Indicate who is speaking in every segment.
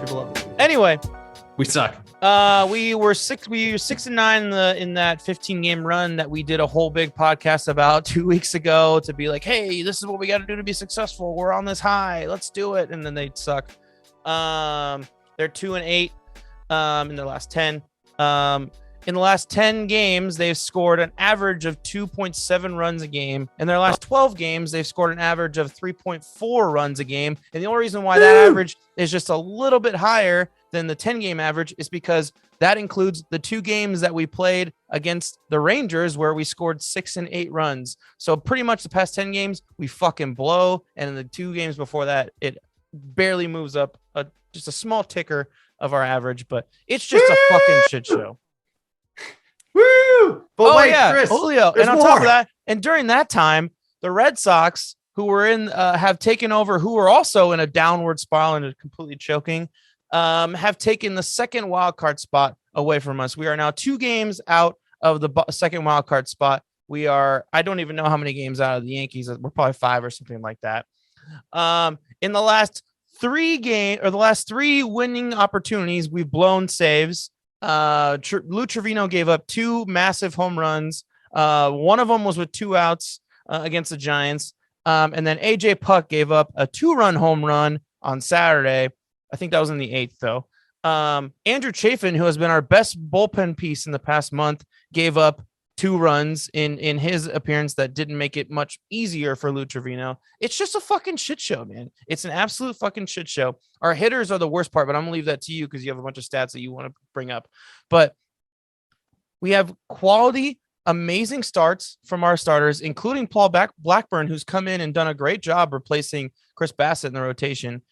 Speaker 1: People love it. Anyway,
Speaker 2: we suck.
Speaker 1: We were 6-9 in that 15-game run that we did a whole big podcast about 2 weeks ago to be like, hey, this is what we got to do to be successful. We're on this high. Let's do it. And then they suck. They're 2-8 in their last 10. In the last 10 games, they've scored an average of 2.7 runs a game. In their last 12 games, they've scored an average of 3.4 runs a game. And the only reason why that average is just a little bit higher than the 10-game average is because that includes the 2 games that we played against the Rangers where we scored 6 and 8 runs. So pretty much the past 10 games, we fucking blow. And in the 2 games before that, it barely moves up just a small ticker of our average, but it's just a fucking shit show.
Speaker 2: Woo! But wait, Chris,
Speaker 1: Julio. And on top of that, and during that time, the Red Sox, who were in, have taken over, who were also in a downward spiral and completely choking, have taken the second wild card spot away from us. We are now 2 games out of the second wild card spot. We are, I don't even know how many games out of the Yankees. We're probably 5 or something like that. In the last 3 winning opportunities, we've blown saves. Lou Trevino gave up 2 massive home runs. One of them was with 2 outs against the Giants. And then AJ Puck gave up a 2-run home run on Saturday. I think that was in the 8th, though. Andrew Chafin, who has been our best bullpen piece in the past month, gave up 2 runs in his appearance that didn't make it much easier for Lou Trevino. It's just a fucking shit show, man. It's an absolute fucking shit show. Our hitters are the worst part, but I'm gonna leave that to you because you have a bunch of stats that you want to bring up. But we have quality, amazing starts from our starters, including Paul Blackburn, who's come in and done a great job replacing Chris Bassett in the rotation.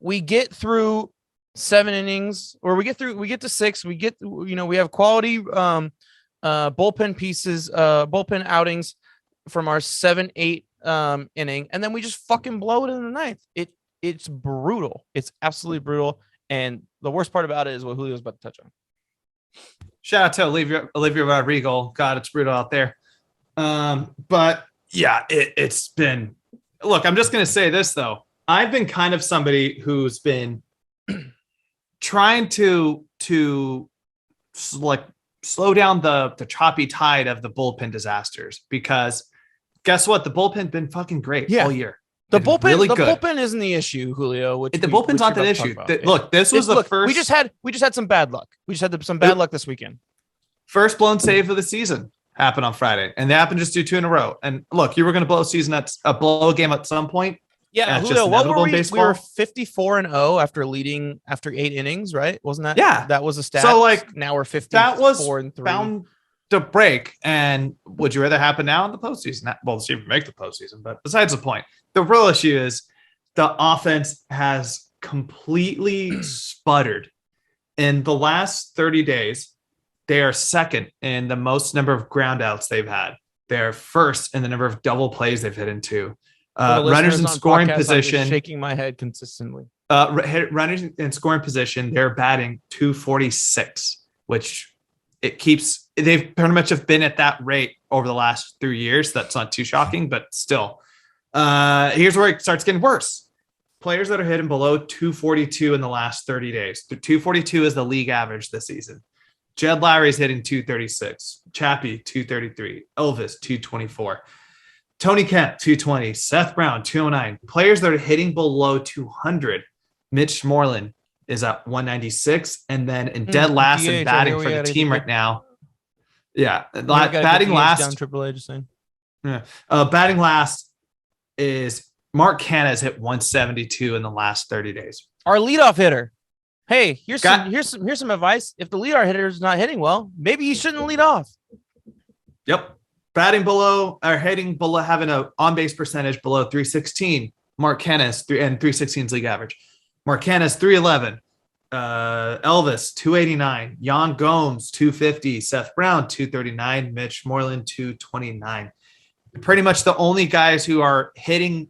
Speaker 1: We get through 7 innings, or we get to 6. We have quality bullpen pieces, bullpen outings from our 7-8 inning, and then we just fucking blow it in the 9th. It's brutal. It's absolutely brutal. And the worst part about it is what Julio's about to touch on.
Speaker 2: Shout out to Olivia Rodrigo. God, it's brutal out there. But yeah, it's been. Look, I'm just gonna say this though. I've been kind of somebody who's been trying to like slow down the choppy tide of the bullpen disasters, because guess what? The bullpen's been fucking great all year.
Speaker 1: The bullpen isn't the issue, Julio.
Speaker 2: The bullpen's not the issue. Look, this was the first.
Speaker 1: We just had some bad luck. We just had some bad luck this weekend.
Speaker 2: First blown save of the season happened on Friday, and they happened to just do 2 in a row. And look, you were going to blow a game at some point.
Speaker 1: Yeah, Julio, what were we? We were 54-0 after 8 innings, right? Wasn't that?
Speaker 2: Yeah,
Speaker 1: that was a stat.
Speaker 2: So like
Speaker 1: now we're 54-3.
Speaker 2: That was bound to break. And would you rather happen now in the postseason? Well, see if we make the postseason, but besides the point, the real issue is the offense has completely sputtered. In the last 30 days, they are second in the most number of ground outs they've had. They're first in the number of double plays they've hit into. Runners in scoring position.
Speaker 1: Shaking my head consistently.
Speaker 2: Runners in scoring position, they're batting 246, which they've pretty much have been at that rate over the last 3 years. That's not too shocking, but still. Here's where it starts getting worse. Players that are hitting below 242 in the last 30 days. 242 is the league average this season. Jed Lowry's hitting 236. Chappie, 233. Elvis, 224. Tony Kemp, 220. Seth Brown, 209. Players that are hitting below 200. Mitch Moreland is at 196. And then in dead last in batting for the team right now. Yeah. Batting last.
Speaker 1: Down Triple A, just saying.
Speaker 2: Yeah. Batting last is Mark Canha has hit 172 in the last 30 days.
Speaker 1: Our leadoff hitter. Hey, here's some advice. If the leadoff hitter is not hitting well, maybe he shouldn't lead off.
Speaker 2: Yep. Batting below or hitting below, having an on-base percentage below 316. Mark Canha's and 316 is league average. Mark Canha's 311. Elvis 289. Jan Gomes 250. Seth Brown 239. Mitch Moreland 229. Pretty much the only guys who are hitting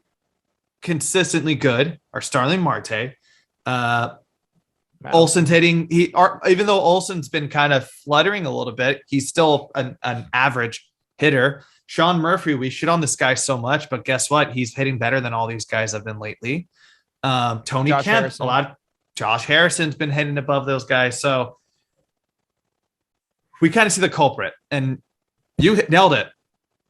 Speaker 2: consistently good are Starling Marte. Olsen's hitting. Even though Olsen's been kind of fluttering a little bit, he's still an average hitter. Sean Murphy, we shit on this guy so much, but guess what? He's hitting better than all these guys have been lately. Tony Kemp, Josh Harrison's been hitting above those guys. So we kind of see the culprit, and you nailed it.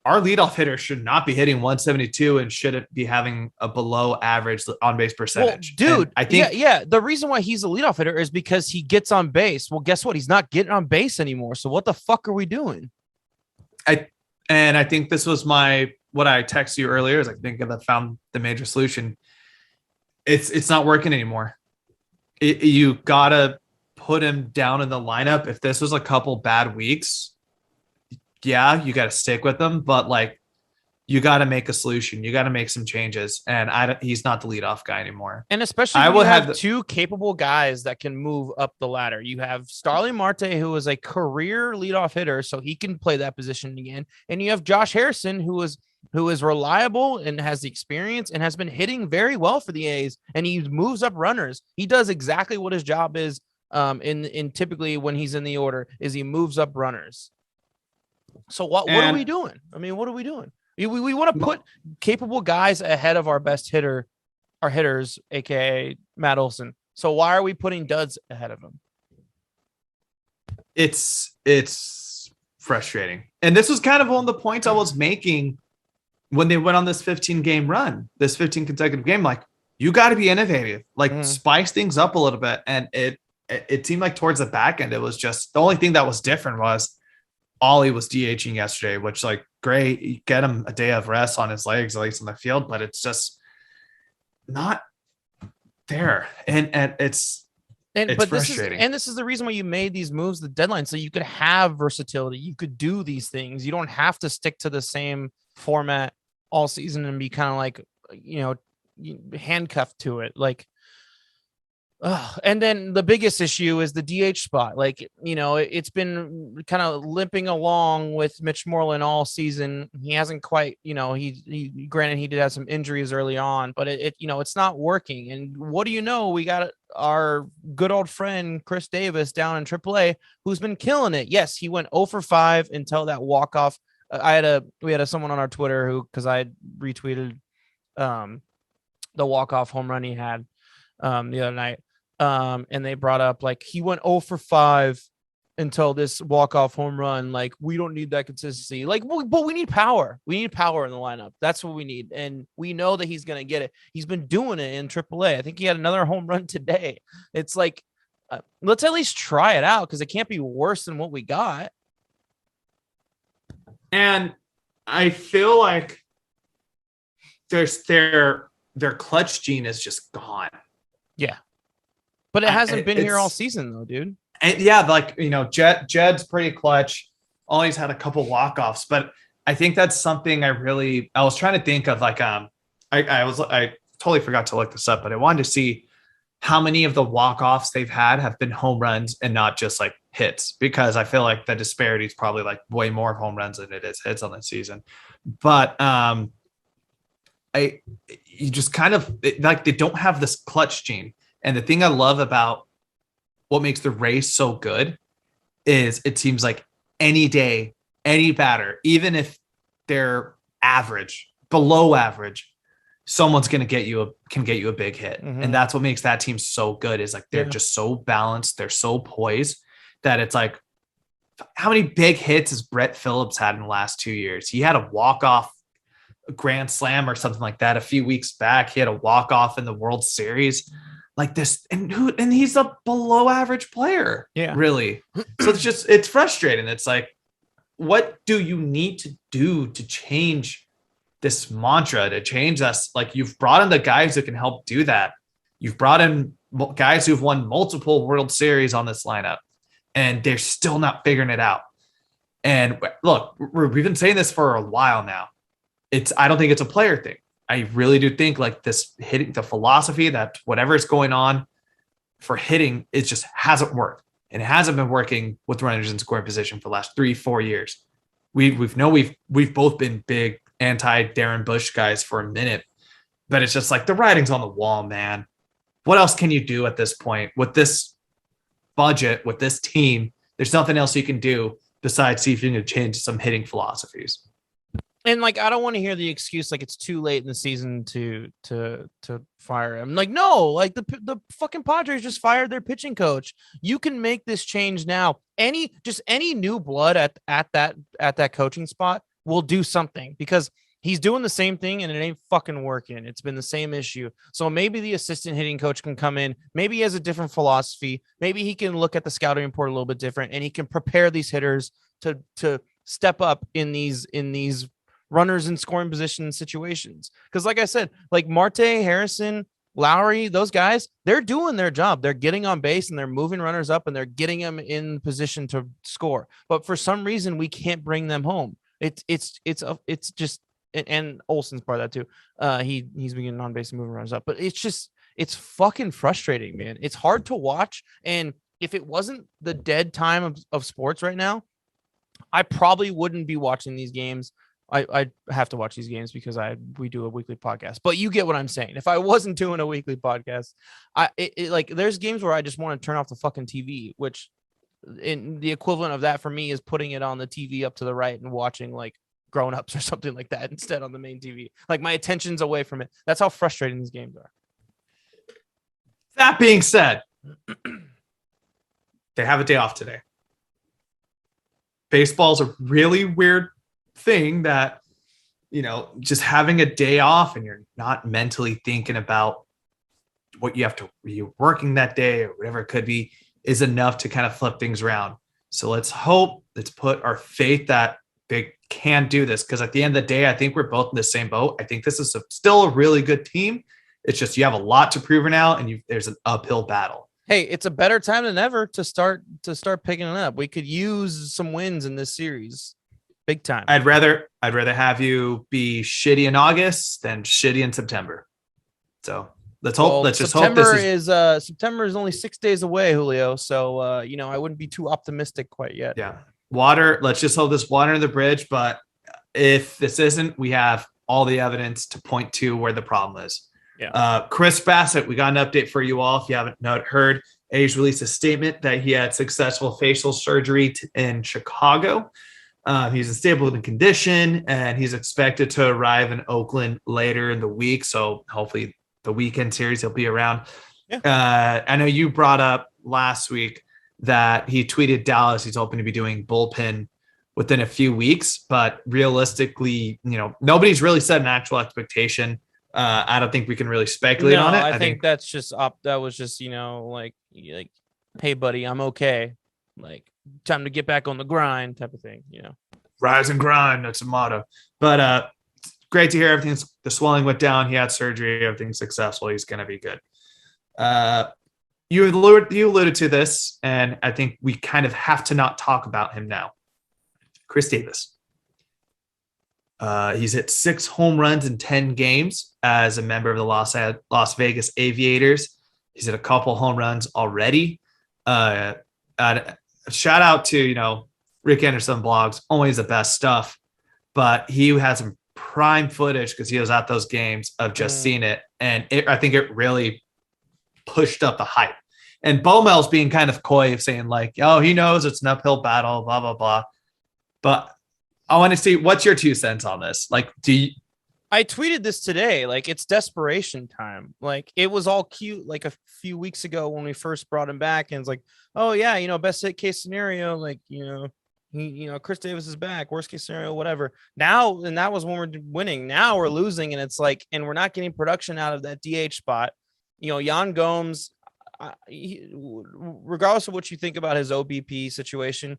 Speaker 2: Our leadoff hitter should not be hitting 172 and shouldn't be having a below average on base percentage.
Speaker 1: Well, dude,
Speaker 2: and I think
Speaker 1: yeah. The reason why he's a leadoff hitter is because he gets on base. Well, guess what? He's not getting on base anymore. So what the fuck are we doing?
Speaker 2: I think this was what I texted you earlier is I think I found the major solution. It's not working anymore. You gotta put him down in the lineup. If this was a couple bad weeks, yeah, you got to stick with them, but like you got to make a solution. You got to make some changes, and he's not the leadoff guy anymore.
Speaker 1: And especially when you have two capable guys that can move up the ladder. You have Starling Marte, who is a career leadoff hitter, so he can play that position again, and you have Josh Harrison, who is reliable and has the experience and has been hitting very well for the A's, and he moves up runners. He does exactly what his job is. In typically when he's in the order, is he moves up runners. So what are we doing? I mean, what are we doing? We want to put capable guys ahead of our best hitter, our hitters, aka Matt Olson. So why are we putting duds ahead of him?
Speaker 2: It's frustrating. And this was kind of one of the points I was making when they went on this 15-game run, this 15 consecutive game. Like, you got to be innovative, like spice things up a little bit. And it seemed like towards the back end, it was just the only thing that was different was Ollie was DHing yesterday, which, like, great, you get him a day of rest on his legs, at least on the field, but it's just not there. And it's frustrating.
Speaker 1: This is the reason why you made these moves, the deadline, so you could have versatility. You could do these things. You don't have to stick to the same format all season and be kind of like, handcuffed to it. Like, and then the biggest issue is the DH spot. Like, it's been kind of limping along with Mitch Moreland all season. He hasn't quite, he granted he did have some injuries early on, but it's not working. And what do you know? We got our good old friend Chris Davis down in AAA, who's been killing it. Yes, he went 0 for 5 until that walk-off. We had someone on our Twitter who, because I retweeted the walk-off home run he had the other night. And they brought up, like, he went 0 for 5 until this walk-off home run. Like, we don't need that consistency. Like, but we need power. We need power in the lineup. That's what we need. And we know that he's going to get it. He's been doing it in AAA. I think he had another home run today. It's like, let's at least try it out, because it can't be worse than what we got.
Speaker 2: And I feel like their clutch gene is just gone.
Speaker 1: Yeah. But it hasn't been here all season, though, dude.
Speaker 2: And yeah, like, Jed's pretty clutch. Always had a couple walk-offs, but I think that's something I was trying to think of. Like, I totally forgot to look this up, but I wanted to see how many of the walk-offs they've had have been home runs and not just like hits, because I feel like the disparity is probably like way more home runs than it is hits on the season. But you just kind of like, they don't have this clutch gene. And the thing I love about what makes the Rays so good is it seems like any day, any batter, even if they're average, below average, someone's going to get you a big hit. Mm-hmm. And that's what makes that team so good, is like, they're just so balanced. They're so poised that it's like, how many big hits has Brett Phillips had in the last 2 years? He had a walk-off grand slam or something like that a few weeks back. He had a walk-off in the World Series. Like this, and he's a below average player. Yeah, really. So it's frustrating. It's like, what do you need to do to change this mantra, to change us? Like, you've brought in the guys who can help do that. You've brought in guys who've won multiple World Series on this lineup, and they're still not figuring it out. And look, we've been saying this for a while now. I don't think it's a player thing. I really do think, like, this hitting, the philosophy that whatever is going on for hitting, it just hasn't worked. And it hasn't been working with runners in scoring position for the last 3-4 years. We've both been big anti Darren Bush guys for a minute, but it's just like, the writing's on the wall, man. What else can you do at this point with this budget, with this team? There's nothing else you can do besides see if you can change some hitting philosophies.
Speaker 1: And like, I don't want to hear the excuse like it's too late in the season to fire him. Like, no, like the fucking Padres just fired their pitching coach. You can make this change now. Any new blood at that coaching spot will do something, because he's doing the same thing and it ain't fucking working. It's been the same issue. So maybe the assistant hitting coach can come in. Maybe he has a different philosophy. Maybe he can look at the scouting report a little bit different, and he can prepare these hitters to step up in these runners in scoring position situations. Because like I said, like Marte, Harrison, Lowry, those guys, they're doing their job. They're getting on base and they're moving runners up and they're getting them in position to score. But for some reason, we can't bring them home. It's just, and Olsen's part of that too. He's been getting on base and moving runners up. But it's fucking frustrating, man. It's hard to watch. And if it wasn't the dead time of sports right now, I probably wouldn't be watching these games. I have to watch these games because we do a weekly podcast, but you get what I'm saying. If I wasn't doing a weekly podcast, like there's games where I just want to turn off the fucking TV, which in the equivalent of that for me is putting it on the TV up to the right and watching like Grown Ups or something like that instead on the main TV. Like my attention's away from it. That's how frustrating these games are.
Speaker 2: That being said, they have a day off today. Baseball's a really weird thing that, just having a day off and you're not mentally thinking about what you have to be working that day or whatever it could be is enough to kind of flip things around. So let's put our faith that they can do this, because at the end of the day, I think we're both in the same boat. I think this is still a really good team. It's just you have a lot to prove now, and there's an uphill battle.
Speaker 1: Hey, it's a better time than ever to start picking it up. We could use some wins in this series. Big time.
Speaker 2: I'd rather have you be shitty in August than shitty in September. So let's hope. Let's just hope this is
Speaker 1: September is only 6 days away, Julio. So I wouldn't be too optimistic quite yet.
Speaker 2: Yeah, water. Let's just hope this water in the bridge. But if this isn't, we have all the evidence to point to where the problem is.
Speaker 1: Yeah.
Speaker 2: Chris Bassett, we got an update for you all. If you haven't heard, A's released a statement that he had successful facial surgery in Chicago. He's in stable condition, and he's expected to arrive in Oakland later in the week. So hopefully the weekend series he'll be around. Yeah. I know you brought up last week that he tweeted Dallas. He's hoping to be doing bullpen within a few weeks, but realistically, nobody's really set an actual expectation. I don't think we can really speculate on it.
Speaker 1: I think that's just that was just, like, hey buddy, I'm okay. Like, time to get back on the grind type of thing,
Speaker 2: Rise and grind. That's a motto. But great to hear the swelling went down. He had surgery. Everything's successful. He's going to be good. You alluded to this, and I think we kind of have to not talk about him now. Chris Davis. He's hit 6 home runs in 10 games as a member of the Las Vegas Aviators. He's hit a couple home runs already. Shout out to, Rick Anderson blogs, always the best stuff, but he has some prime footage because he was at those games of just seeing it. And I think it really pushed up the hype. And Bomel's being kind of coy of saying like, oh, he knows it's an uphill battle, blah, blah, blah. But I want to see, what's your 2 cents on this? Like,
Speaker 1: I tweeted this today. Like, it's desperation time. Like, it was all cute like a few weeks ago when we first brought him back, and it's like, oh yeah, best case scenario, like, Chris Davis is back. Worst case scenario, whatever. Now, and that was when we're winning. Now we're losing, and it's like, and we're not getting production out of that DH spot. Yan Gomes, regardless of what you think about his OBP situation,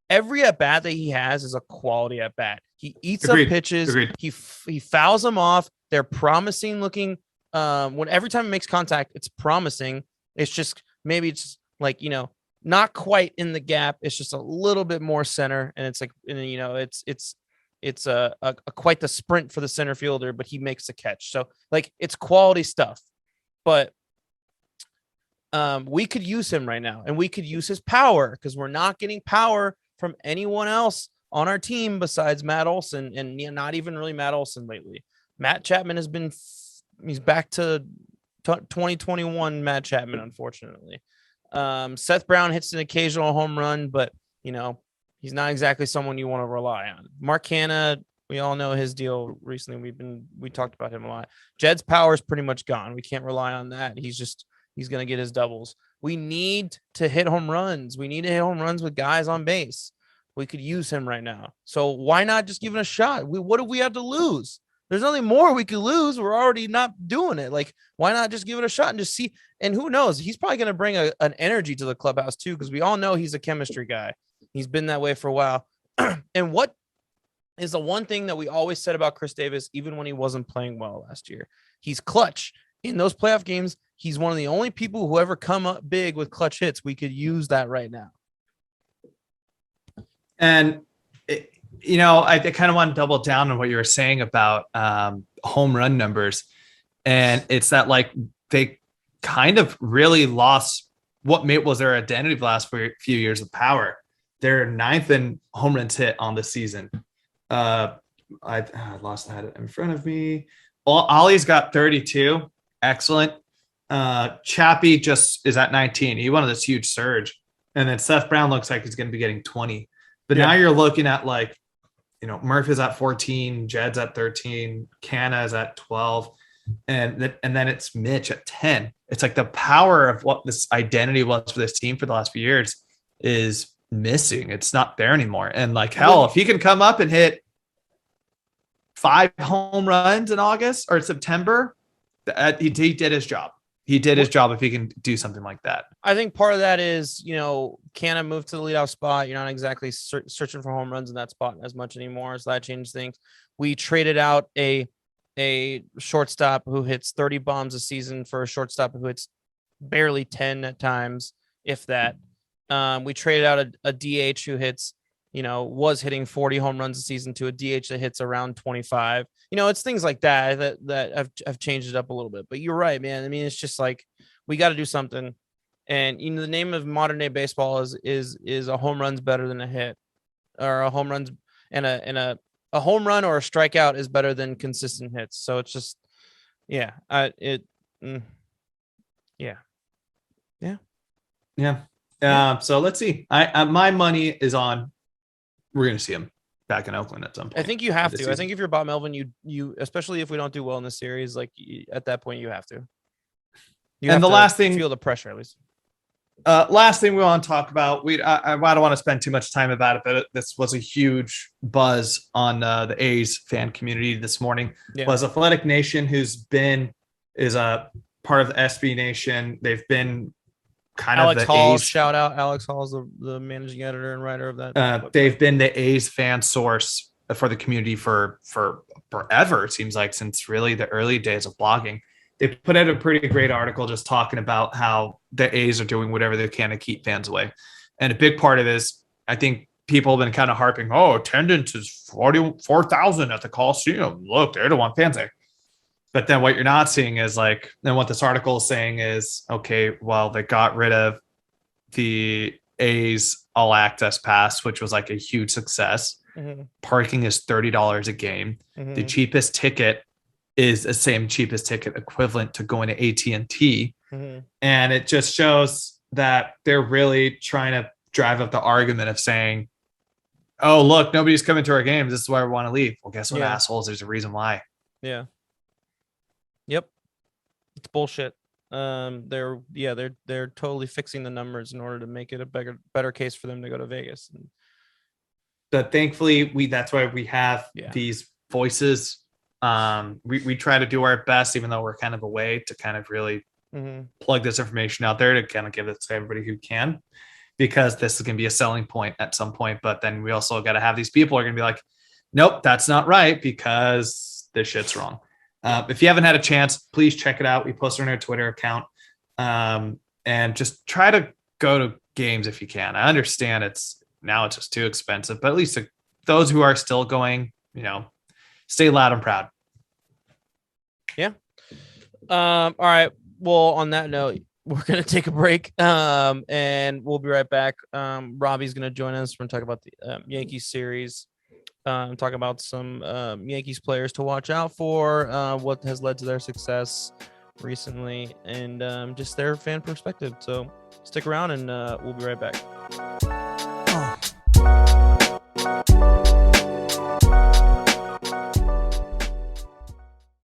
Speaker 1: every at bat that he has is a quality at bat. He eats up pitches. Agreed. He fouls them off. They're promising looking. When every time it makes contact, it's promising. It's just maybe it's like, not quite in the gap. It's just a little bit more center, and it's like, it's a quite the sprint for the center fielder, but he makes the catch. So like, it's quality stuff. But we could use him right now, and we could use his power, because we're not getting power from anyone else on our team besides Matt Olson, and not even really Matt Olson lately. Matt Chapman he's back to 2021 Matt Chapman, unfortunately. Seth Brown hits an occasional home run, but he's not exactly someone you want to rely on. Mark Hanna We all know his deal recently. We talked about him a lot. Jed's power is pretty much gone. We can't rely on that. He's going to get his doubles. We need to hit home runs. We need to hit home runs with guys on base. We could use him right now. So why not just give it a shot? What do we have to lose? There's nothing more we could lose. We're already not doing it. Like, why not just give it a shot and just see? And who knows? He's probably going to bring an energy to the clubhouse too, because we all know he's a chemistry guy. He's been that way for a while. And what is the one thing that we always said about Chris Davis, even when he wasn't playing well last year? He's clutch. In those playoff games, he's one of the only people who ever come up big with clutch hits. We could use that right now.
Speaker 2: And, I kind of want to double down on what you were saying about home run numbers. And it's that, like, they kind of really lost what was their identity the last few years of power. They're 9th in home runs hit on the season. I had it in front of me. Ollie's got 32. Excellent. Chappie just is at 19. He wanted this huge surge. And then Seth Brown looks like he's going to be getting 20. But now you're looking at, like, Murphy's at 14, Jed's at 13, Canna is at 12, and then it's Mitch at 10. It's like the power of what this identity was for this team for the last few years is missing. It's not there anymore. And, like, hell, if he can come up and hit 5 home runs in August or September, he did his job. He did his job if he can do something like that.
Speaker 1: I think part of that is, Canna moved to the leadoff spot. You're not exactly searching for home runs in that spot as much anymore. So that changed things. We traded out a shortstop who hits 30 bombs a season for a shortstop who hits barely 10 at times, if that. We traded out a DH who hits, was hitting 40 home runs a season to a DH that hits around 25. It's things like that have changed it up a little bit. But you're right, man. I mean, it's just like we got to do something. And the name of modern day baseball is a home run's better than a hit, or a home runs and a home run or a strikeout is better than consistent hits. So it's just, yeah.
Speaker 2: So let's see. My money is on. We're going to see him back in Oakland at some point.
Speaker 1: I think you have to. I think if you're Bob Melvin, you especially if we don't do well in this series, like at that point you have to.
Speaker 2: Last thing,
Speaker 1: feel the pressure at least.
Speaker 2: Last thing we want to talk about. I don't want to spend too much time about it, but this was a huge buzz on the A's fan community this morning. Yeah. Was Athletic Nation, is a part of the SB Nation. They've been kind
Speaker 1: Alex
Speaker 2: of the
Speaker 1: Hall,
Speaker 2: A's.
Speaker 1: Shout out Alex Hall is the managing editor and writer of that.
Speaker 2: They've been the A's fan source for the community for forever. It seems like since really the early days of blogging. They put out a pretty great article just talking about how the A's are doing whatever they can to keep fans away. And a big part of this, I think people have been kind of harping, attendance is 44,000 at the Coliseum. Look, they don't want fans there. But then what you're not seeing is then what this article is saying is, okay, well, they got rid of the A's all access pass, which was like a huge success. Mm-hmm. Parking is $30 a game. Mm-hmm. The cheapest ticket is the same cheapest ticket equivalent to going to AT&T. Mm-hmm. And it just shows that they're really trying to drive up the argument of saying, oh, look, nobody's coming to our games. This is why we want to leave. Well, guess what, assholes? There's a reason why.
Speaker 1: Yeah. Yep. It's bullshit. They're totally fixing the numbers in order to make it a better case for them to go to Vegas.
Speaker 2: But thankfully that's why we have these voices. We try to do our best, even though we're kind of away, to kind of really plug this information out there to kind of give it to everybody who can, because this is going to be a selling point at some point. But then we also got to have these people who are going to be like, nope, that's not right because this shit's wrong. If you haven't had a chance, please check it out. We post it on our Twitter account, and just try to go to games if you can. I understand it's just too expensive, but at least those who are still going, stay loud and proud.
Speaker 1: Yeah. All right. Well, on that note, we're going to take a break, and we'll be right back. Robbie's going to join us. We're going to talk about the Yankees series. Talk about some Yankees players to watch out for, what has led to their success recently, and just their fan perspective. So stick around, and we'll be right back.